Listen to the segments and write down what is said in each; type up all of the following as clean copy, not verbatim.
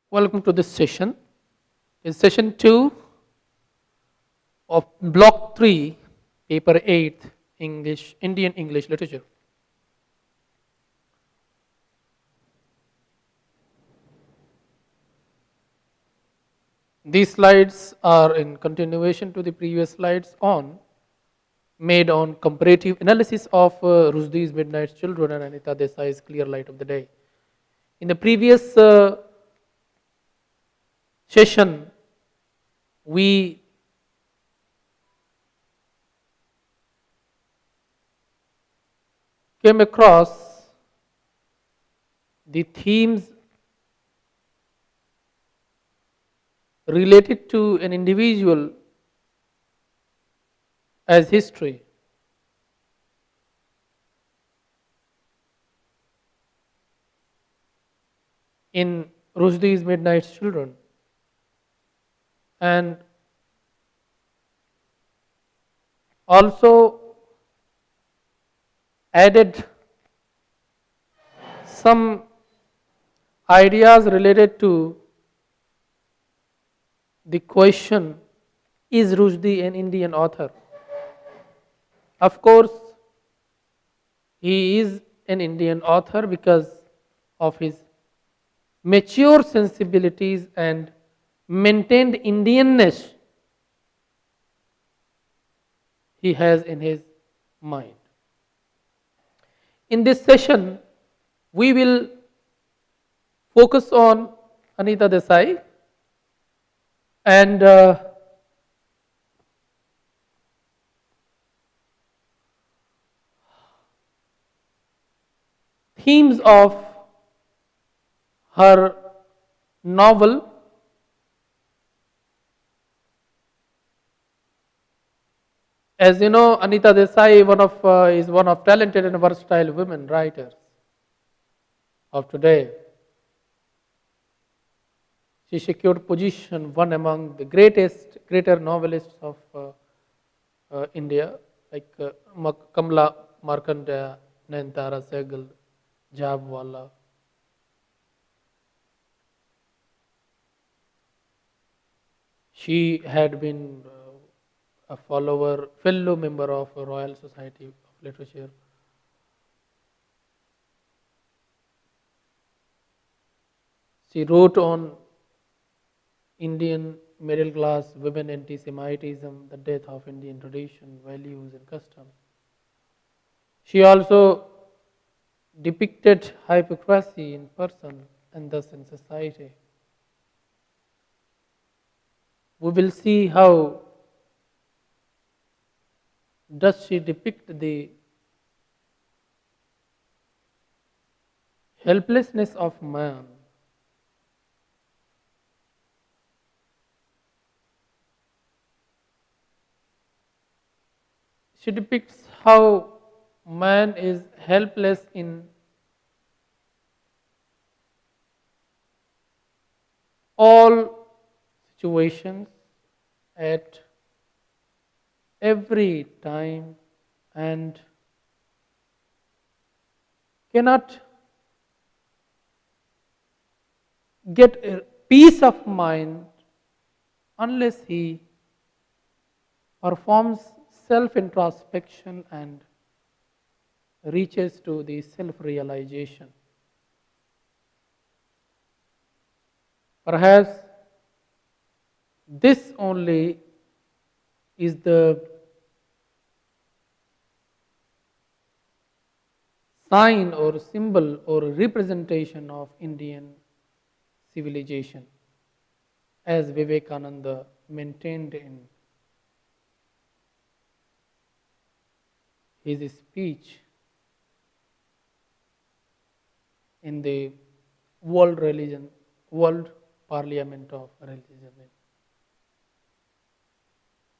Welcome to this session. It's session 2 of block 3, paper 8, Indian English literature. These slides are in continuation to the previous slides made on comparative analysis of Rushdie's Midnight Children and Anita Desai's Clear Light of the Day. In the previous session, we came across the themes related to an individual as history. In Rushdie's Midnight Children, and also added some ideas related to the question, is Rushdie an Indian author? Of course, he is an Indian author because of his mature sensibilities and maintained Indianness he has in his mind. In this session, we will focus on Anita Desai and themes of her novel As you know, Anita Desai is one of talented and versatile women writers of today. She secured position one among the greater novelists of India, like Kamla Markandeya, Nayanthara Sehgal, Jabwala. She had been a fellow member of Royal Society of Literature. She wrote on Indian middle class women anti-Semitism, the death of Indian tradition, values and customs. She also depicted hypocrisy in person and thus in society. We will see how does she depict the helplessness of man. She depicts how man is helpless in all situations at every time and cannot get a peace of mind unless he performs self-introspection and reaches to the self-realization. Perhaps this only is the sign or symbol or representation of Indian civilization, as Vivekananda maintained in his speech in the World Parliament of Religion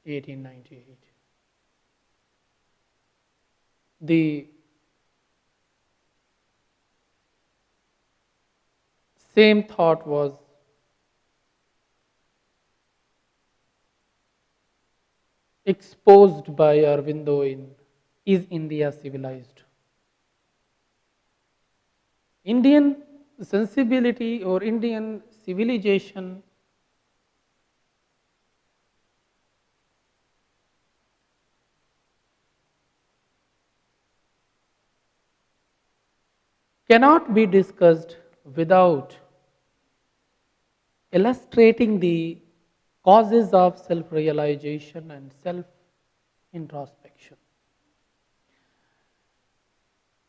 in 1898. The same thought was exposed by Aurobindo in Is India Civilized? Indian sensibility or Indian civilization cannot be discussed without illustrating the causes of self realization and self introspection.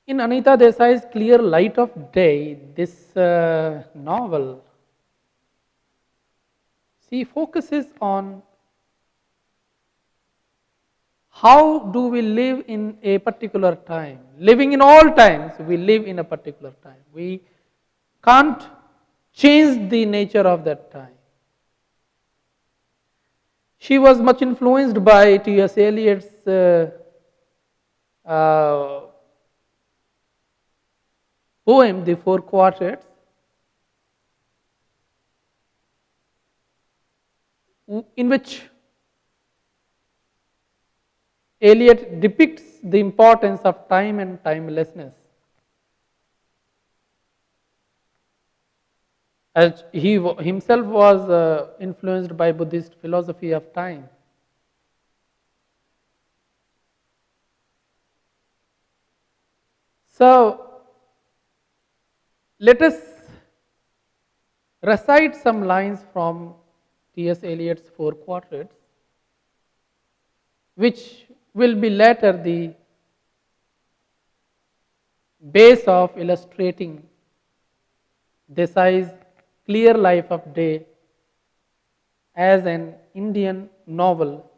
In Anita Desai's Clear Light of Day, this novel, she focuses on how do we live in a particular time. Living in all times, we live in a particular time. We can't change the nature of that time. She was much influenced by T.S. Eliot's poem, The Four Quartets, in which Eliot depicts the importance of time and timelessness. As he himself was influenced by Buddhist philosophy of time. So, let us recite some lines from T.S. Eliot's Four Quartets, which will be later the base of illustrating Desai's Clear Life of Day as an Indian novel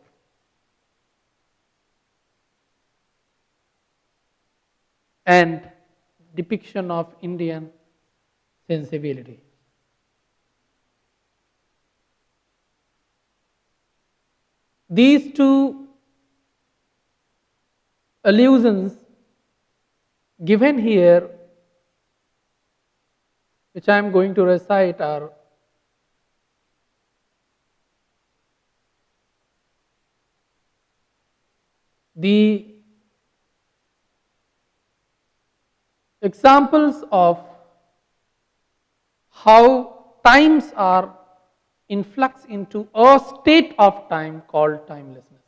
and depiction of Indian sensibility. These two allusions given here, which I am going to recite, are the examples of how times are in flux into a state of time called timelessness.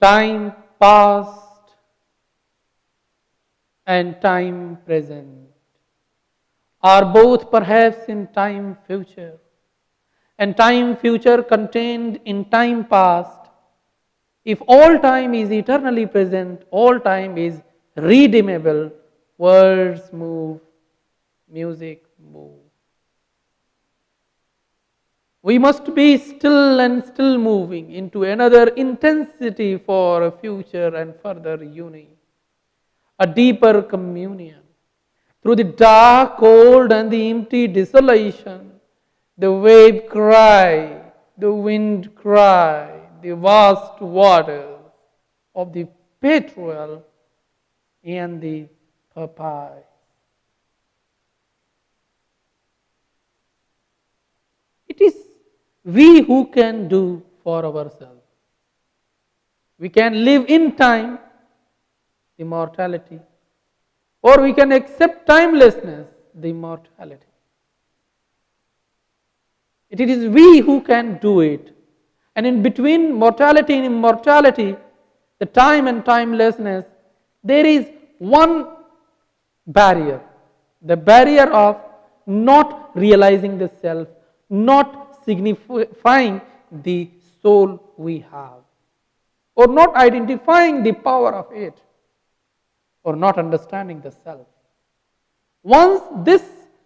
Time past and time present are both perhaps in time future, and time future contained in time past. If all time is eternally present, all time is redeemable, words move, music move. We must be still and still moving into another intensity for a future and further union, a deeper communion. Through the dark, cold, and the empty desolation, the wave cry, the wind cry, the vast waters of the petrel and the papaya. It is we who can do for ourselves. We can live in time, immortality, or we can accept timelessness, the immortality. It is we who can do it. And in between mortality and immortality, the time and timelessness, there is one barrier, the barrier of not realizing the self, not signifying the soul we have, or not identifying the power of it, or not understanding the self. Once this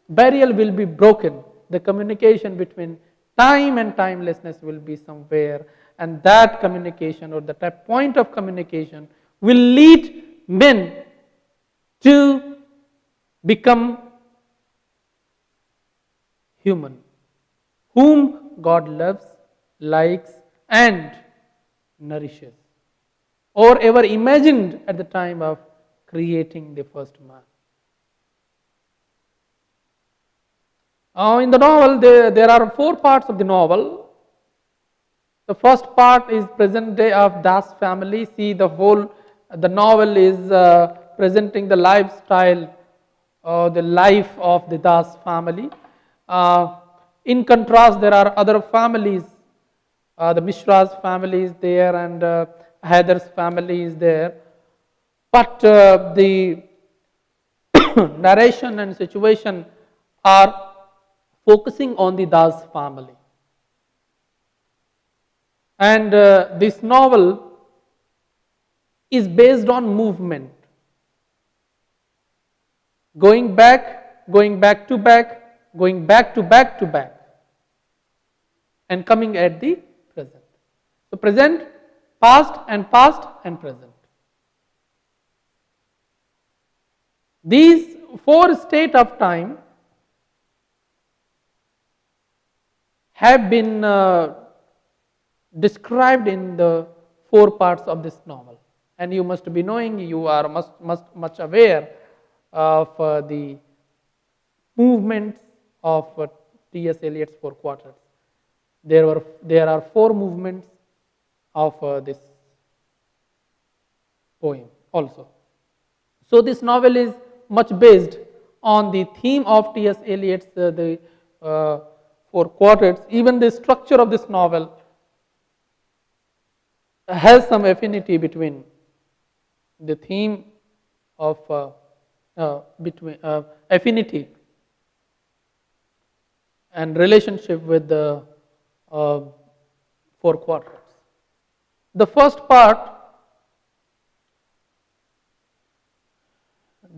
barrier will be broken, the communication between time and timelessness will be somewhere, and that communication or that point of communication will lead men to become human, whom God loves, likes, and nourishes, or ever imagined at the time of creating the first man. In the novel, there are 4 parts of the novel. The first part is present day of Das family. See, the novel is presenting the lifestyle the life of the Das family. In contrast, there are other families. The Mishra's family is there, and Haidar's family is there. But the narration and situation are focusing on the Das family. And this novel is based on movement. Going back to back, going back to back to back, and coming at the present. So present, past and present. These four states of time have been described in the four parts of this novel, and you must be knowing, you are much aware of the movements of T.S. Eliot's four quarters. There are four movements of this poem also. So this novel is much based on the theme of T.S. Eliot's the four quarters. Even the structure of this novel has some affinity between the theme of affinity and relationship with the four quarters. The first part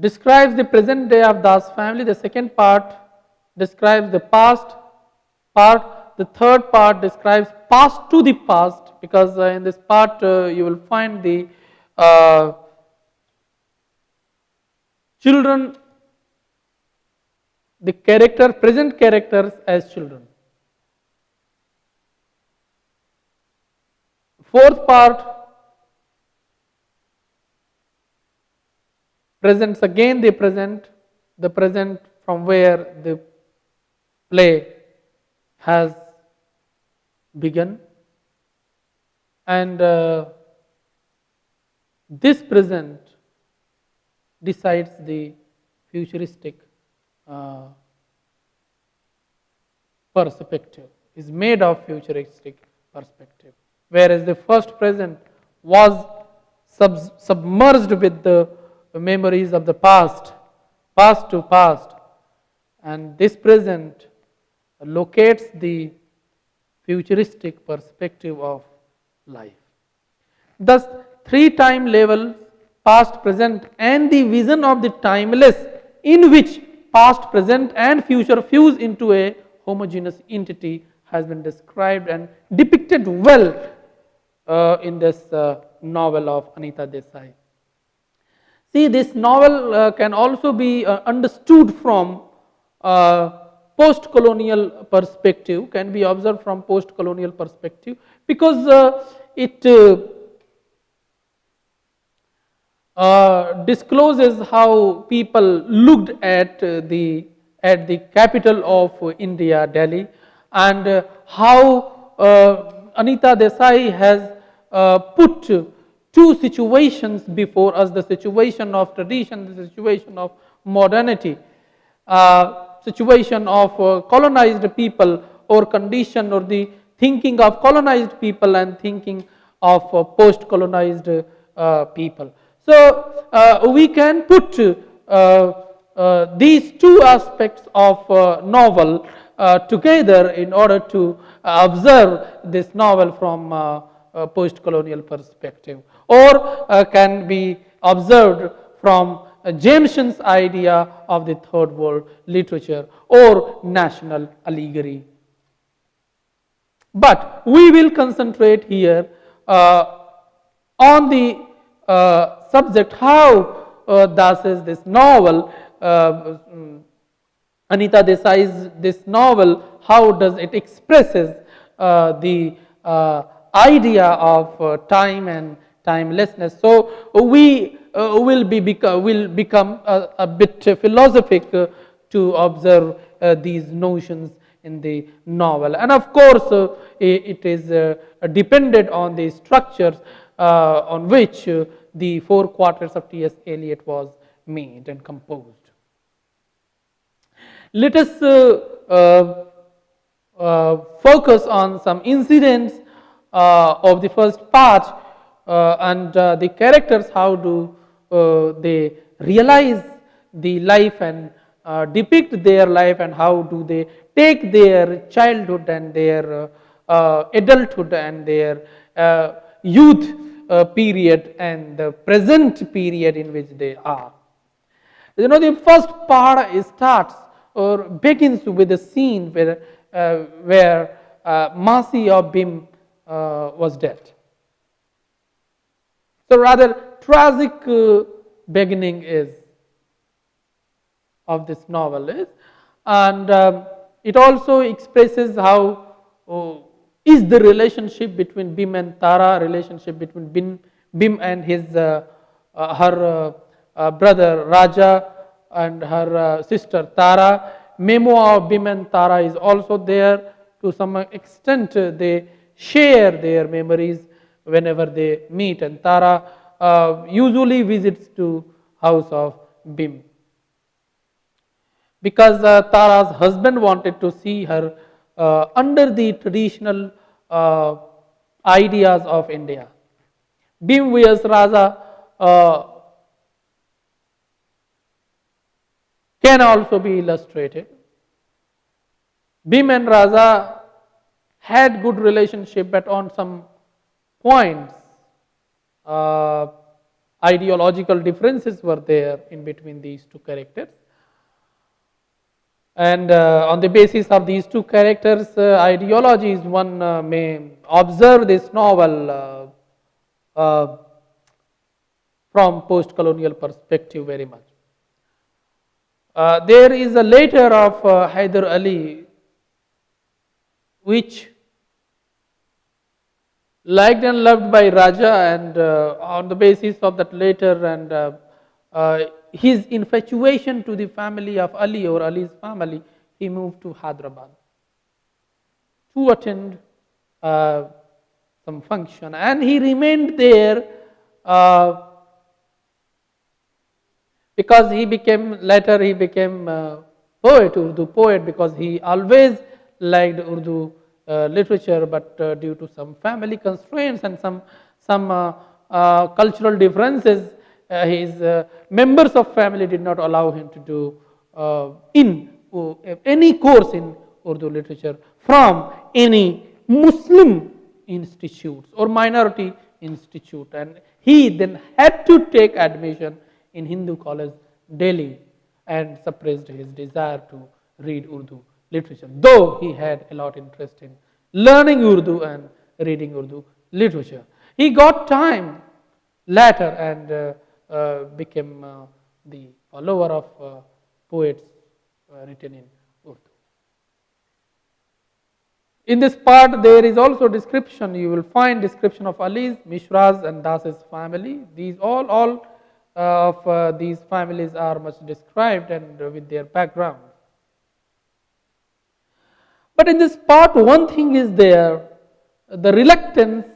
describes the present day of Das family. The second part describes the past part. The third part describes past to the past, because in this part you will find the children, the present characters as children. Fourth part presents again the present from where the play has begun, and this present decides the futuristic perspective, is made of futuristic perspective, whereas the first present was submerged with the memories of the past to past, and this present locates the futuristic perspective of life. Thus, three time levels, past, present, and the vision of the timeless, in which past, present, and future fuse into a homogeneous entity, has been described and depicted well in this novel of Anita Desai. See, this novel can also be understood from post-colonial perspective, can be observed from post-colonial perspective, because it discloses how people looked at the capital of India, Delhi, and how Anita Desai has put two situations before us: the situation of tradition, the situation of modernity, situation of colonized people or condition, or the thinking of colonized people and thinking of post-colonized people. So we can put these two aspects of novel together in order to observe this novel from post-colonial perspective, or can be observed from Jameson's idea of the third world literature or national allegory. But we will concentrate here on the subject, how this novel, Anita Desai's this novel, how does it expresses the idea of time and timelessness. So we will become a bit philosophic to observe these notions in the novel, and of course it is dependent on the structures on which the four quarters of T.S. Eliot was made and composed. Let us focus on some incidents of the first part and the characters, how do they realize the life and depict their life, and how do they take their childhood and their adulthood and their youth period and the present period in which they are. The first part starts or begins with a scene where Masi or Bhim was dead. So rather tragic beginning is of this novel is, and it also expresses how is the relationship between Bhim and Tara, relationship between Bhim and his her brother Raja and her sister Tara. Memo of Bhim and Tara is also there. To some extent, they share their memories whenever they meet, and Tara usually visits to house of Bhim because Tara's husband wanted to see her under the traditional ideas of India. Bhim vs Raja can also be illustrated. Bhim and Raja had good relationship, but on some points ideological differences were there in between these two characters. And on the basis of these two characters' ideologies, one may observe this novel from post-colonial perspective very much. There is a letter of Hyder Ali which liked and loved by Raja, and on the basis of that letter and his infatuation to the family of Ali or Ali's family, he moved to Hyderabad to attend some function, and he remained there because he became poet, Urdu poet, because he always liked Urdu literature, but due to some family constraints and some cultural differences, his members of family did not allow him to do any course in Urdu literature from any Muslim institutes or minority institute, and he then had to take admission in Hindu College, Delhi, and suppressed his desire to read Urdu literature, though he had a lot of interest in learning Urdu and reading Urdu literature. He got time later and became the follower of poets written in Urdu. In this part, there is also description. You will find description of Ali's, Mishra's, and Das's family. These all of these families are much described and with their background. But in this part, one thing is there: the reluctance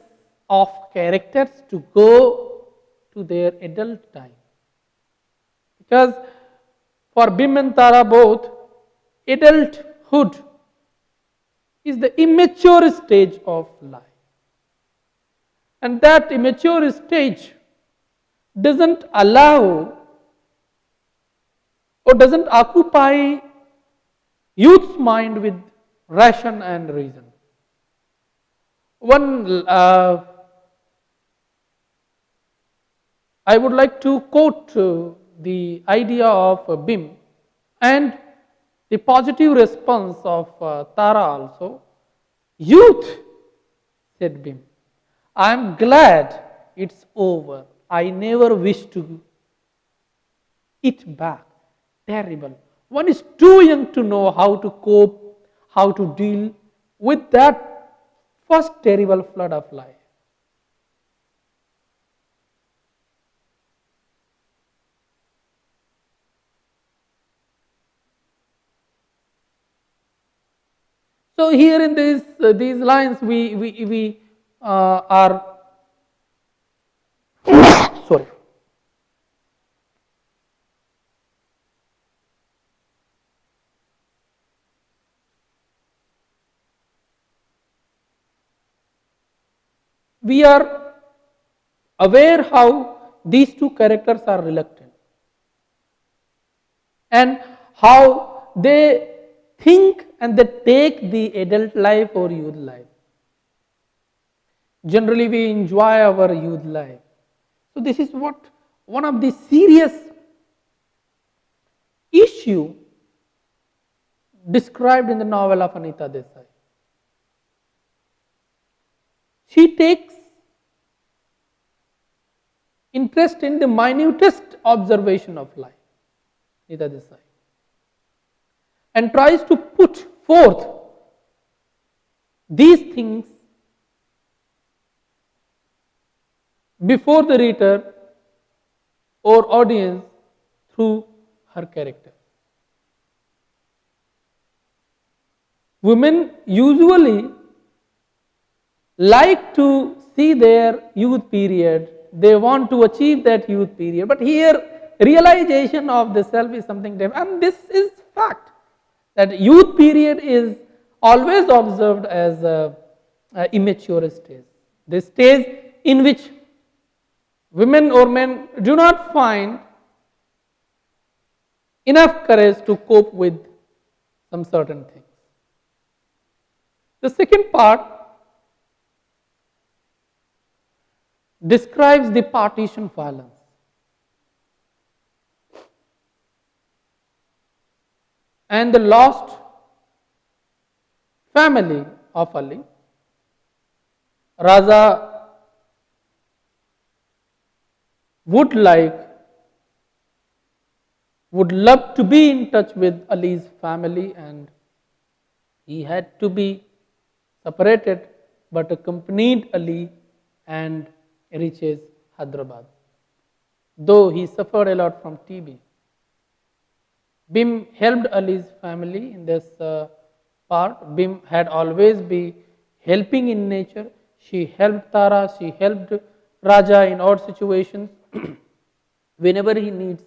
of characters to go to their adult time. Because for Bhim and Tara both, adulthood is the immature stage of life. And that immature stage doesn't allow or doesn't occupy youth's mind with ration and reason. One, I would like to quote the idea of Bhim and the positive response of Tara also. Youth, said Bhim, I am glad it's over. I never wish to it back. Terrible. One is too young to know how to cope, how to deal with that first terrible flood of life. So here in these lines, we are sorry. we are aware how these two characters are reluctant and how they think and they take the adult life or youth life. Generally, we enjoy our youth life. So, this is what one of the serious issue described in the novel of ANITA DESAI. She takes interest in the minutest observation of life, ANITA DESAI, and tries to put forth these things before the reader or audience through her character. Women usually like to see their youth period, they want to achieve that youth period, but here realization of the self is something different, and this is fact that youth period is always observed as a immature stage, the stage in which women or men do not find enough courage to cope with some certain things. The second part describes the partition violence. And the lost family of Ali. Raja would love to be in touch with Ali's family, and he had to be separated but accompanied Ali and reaches Hyderabad. Though he suffered a lot from TB. Bim helped Ali's family in this part. Bim had always been helping in nature. She helped Tara, she helped Raja in odd situations whenever he needs.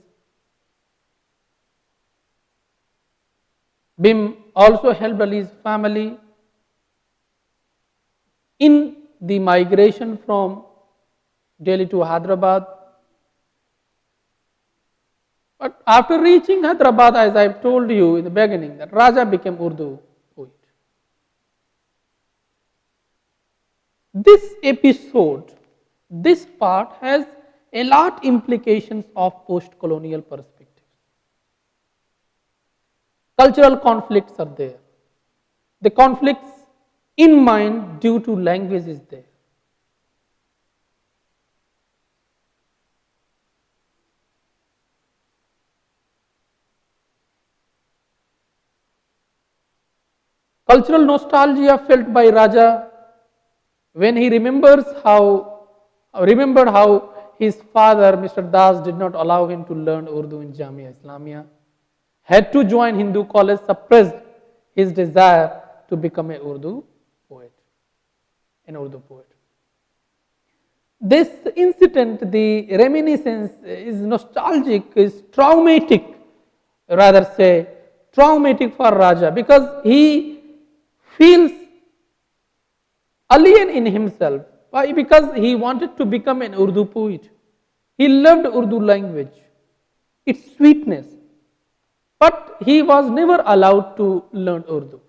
Bim also helped Ali's family in the migration from Delhi to Hyderabad. But after reaching Hyderabad, as I told you in the beginning, that Raja became Urdu poet. This episode, this part has a lot implications of post-colonial perspectives. Cultural conflicts are there. The conflicts in mind due to language is there. Cultural nostalgia felt by Raja when he remembered how his father, Mr. Das, did not allow him to learn Urdu in Jamia Islamia, had to join Hindu college, suppressed his desire to become an Urdu poet. This incident, the reminiscence is nostalgic, is traumatic, rather say, traumatic for Raja, because he feels alien in himself. Why? Because he wanted to become an Urdu poet. He loved Urdu language, its sweetness, but he was never allowed to learn Urdu.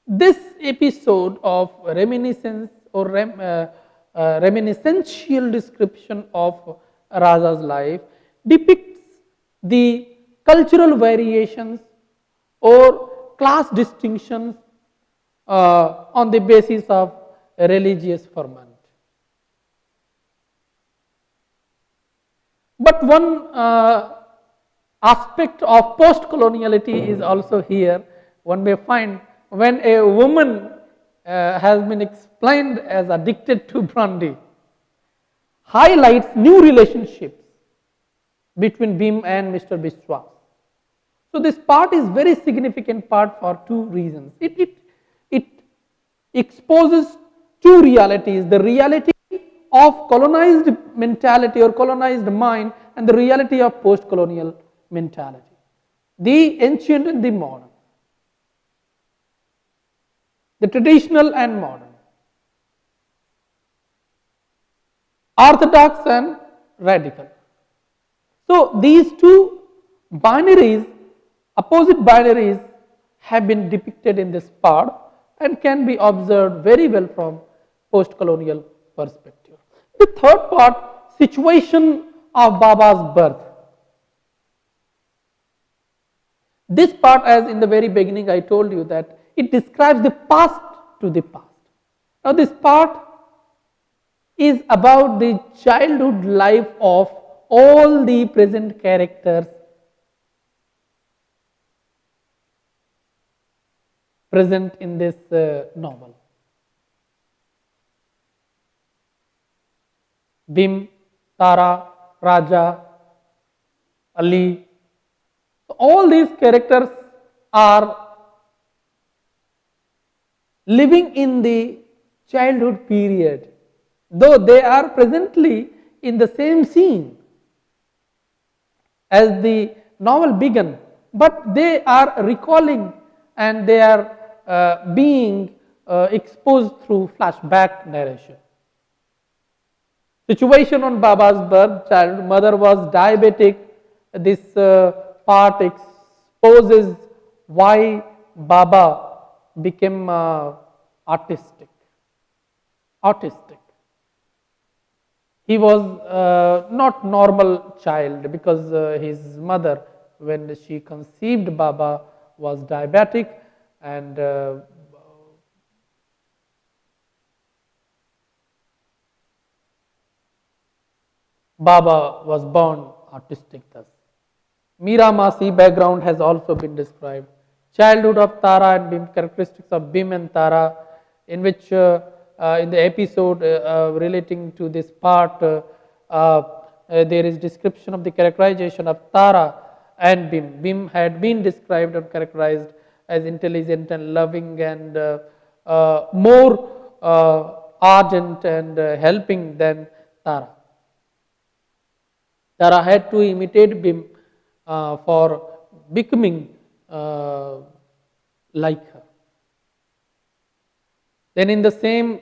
This episode of reminiscence or reminiscential description of Raja's life depicts the cultural variations or class distinctions on the basis of religious ferment. But one aspect of post-coloniality is also here. One may find when a woman has been explained as addicted to brandy, highlights new relationships between Bhim and Mr. Biswas. So this part is very significant part for two reasons. It exposes two realities, the reality of colonized mentality or colonized mind and the reality of post-colonial mentality, the ancient and the modern, the traditional and modern. orthodox and radical. So these two binaries, opposite binaries, have been depicted in this part and can be observed very well from post-colonial perspective. The third part, situation of Baba's birth. This part, as in the very beginning I told you, that it describes the past to the past. Now this part is about the childhood life of all the present characters present in this novel. Bhim, Tara, Raja, Ali. All these characters are living in the childhood period, though they are presently in the same scene as the novel began, but they are recalling and they are being exposed through flashback narration. Situation on Baba's birth, mother was diabetic. This part exposes why Baba became autistic. He was not normal child because his mother, when she conceived Baba, was diabetic, and Baba was born autistic thus. Meera Masi background has also been described. Childhood of Tara and Bhim, characteristics of Bhim and Tara, in which in the episode relating to this part, there is description of the characterization of Tara and Bhim. Bhim had been described and characterized as intelligent and loving and more ardent and helping than Tara. Tara had to imitate Bhim for becoming like her. Then in the same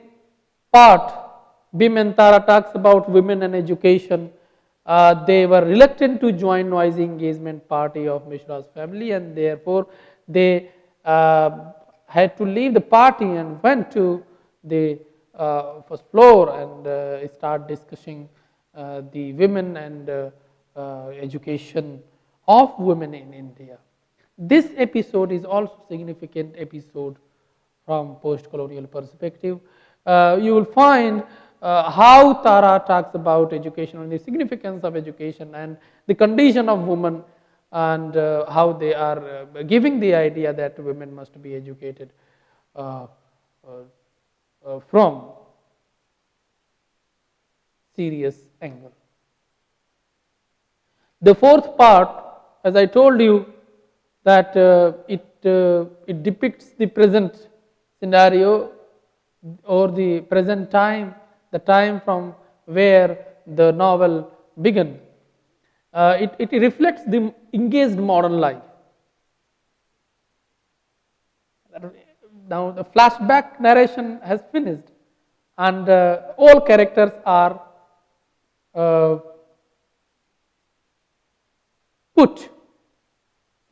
part, Bhim and Tara talks about women and education. They were reluctant to join noisy engagement party of Mishra's family, and therefore they had to leave the party and went to the first floor and start discussing the women and education of women in India. This episode is also significant episode from post-colonial perspective. You will find how Tara talks about education and the significance of education and the condition of women, and how they are giving the idea that women must be educated from serious angle. The fourth part, as I told you, that it depicts the present scenario or the present time, the time from where the novel began. It reflects the engaged modern life. Now the flashback narration has finished, and all characters are put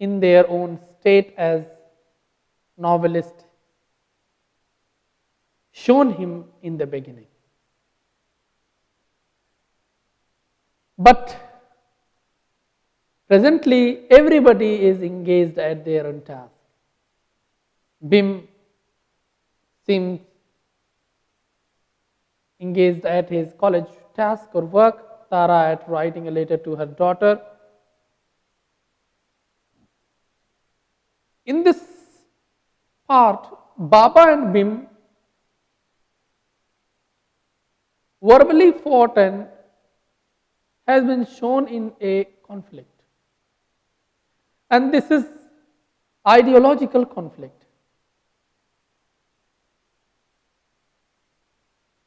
in their own state as novelist shown him in the beginning. But presently everybody is engaged at their own task. Bhim seems engaged at his college task or work, Tara at writing a letter to her daughter. In this part, Baba and Bhim verbally fought and has been shown in a conflict. And this is ideological conflict.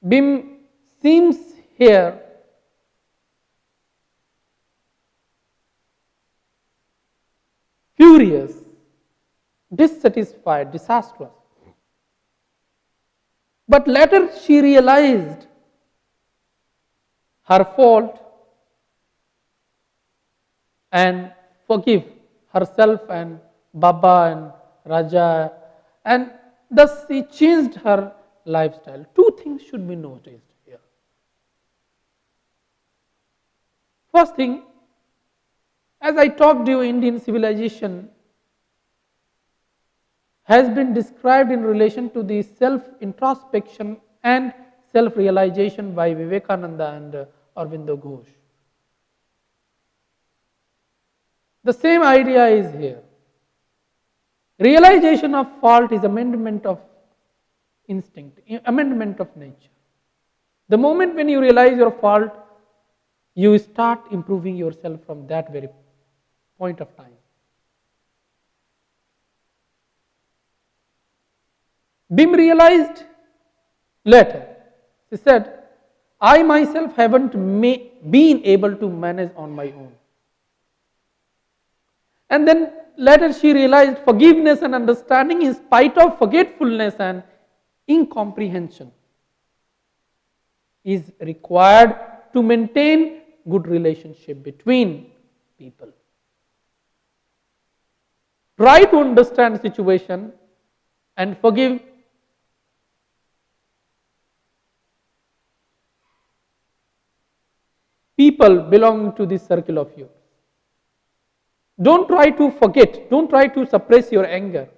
Bhim seems here furious, dissatisfied, disastrous. But later she realized her fault and forgive herself and Baba and Raja, and thus she changed her lifestyle. Two things should be noticed here. First thing, as I talked to you, Indian civilization has been described in relation to the self-introspection and self-realization by Vivekananda and Aurobindo Ghosh. The same idea is here. Realization of fault is amendment of instinct, amendment of nature. The moment when you realize your fault, you start improving yourself from that very point of time. Bim realized later. She said, I myself haven't been able to manage on my own. And then later she realized forgiveness and understanding in spite of forgetfulness and incomprehension is required to maintain good relationship between people. Try to understand situation and forgive people belonging to this circle of yours. Don't try to forget, don't try to suppress your anger.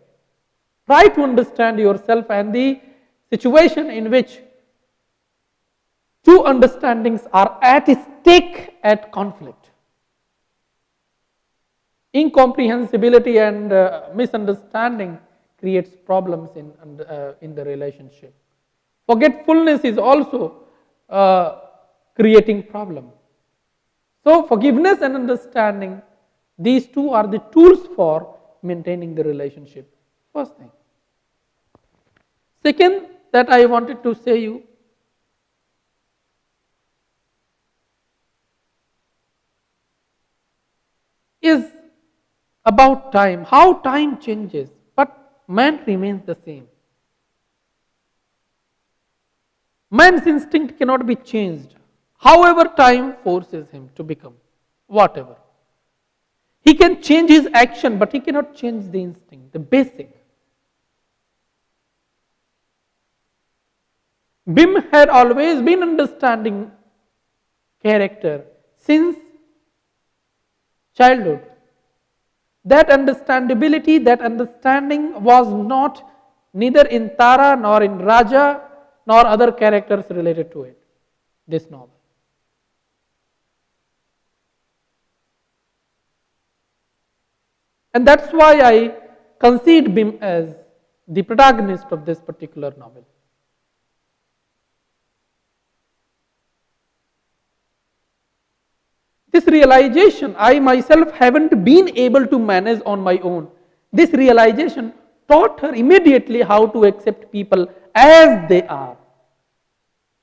Try to understand yourself and the situation in which two understandings are at stake at conflict. Incomprehensibility and misunderstanding creates problems in the relationship. Forgetfulness is also creating problem. So forgiveness and understanding, these two are the tools for maintaining the relationship. First thing. Second that I wanted to say you, is about time, how time changes, but man remains the same. Man's instinct cannot be changed, however time forces him to become whatever. He can change his action, but he cannot change the instinct, the basic. Bim had always been understanding character since childhood. That understandability, that understanding was not neither in Tara nor in Raja nor other characters related to it, this novel. And that's why I concede Bim as the protagonist of this particular novel. This realization, I myself haven't been able to manage on my own. This realization taught her immediately how to accept people as they are.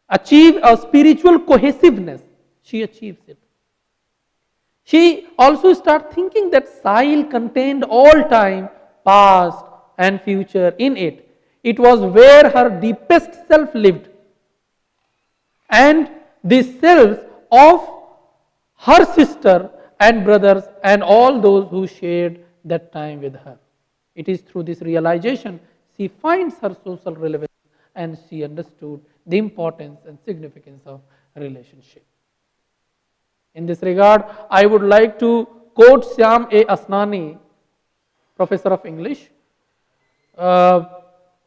Achieve a spiritual cohesiveness. She achieves it. She also started thinking that Sahil contained all time, past and future in it. It was where her deepest self lived. And the selves of her sister and brothers and all those who shared that time with her. It is through this realization she finds her social relevance and she understood the importance and significance of relationship. In this regard, I would like to quote Syam A. Asnani, professor of English,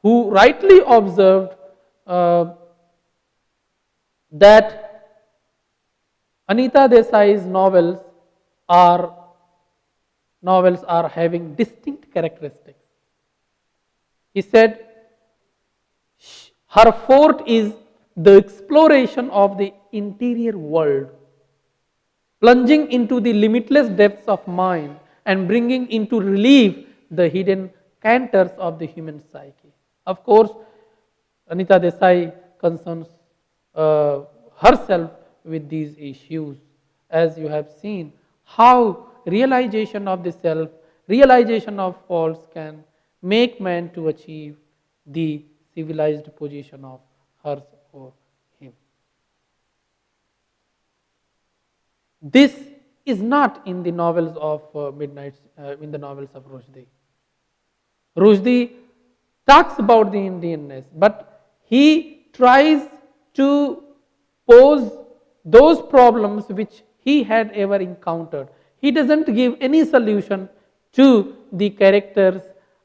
who rightly observed that Anita Desai's novels are having distinct characteristics. He said, her forte is the exploration of the interior world, plunging into the limitless depths of mind and bringing into relief the hidden canters of the human psyche. Of course, Anita Desai concerns herself with these issues, as you have seen how realization of the self, realization of faults can make man to achieve the civilized position of hers or him. This is not in the novels of in the novels of Rushdie. Rushdie talks about the Indianness, but he tries to pose those problems which he had ever encountered. He doesn't give any solution to the characters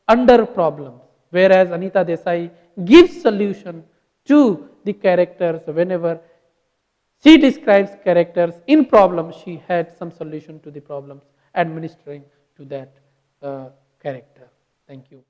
under problems, whereas Anita Desai gives solution to the characters whenever she describes characters in problems. She had some solution to the problems administering to that character. Thank you.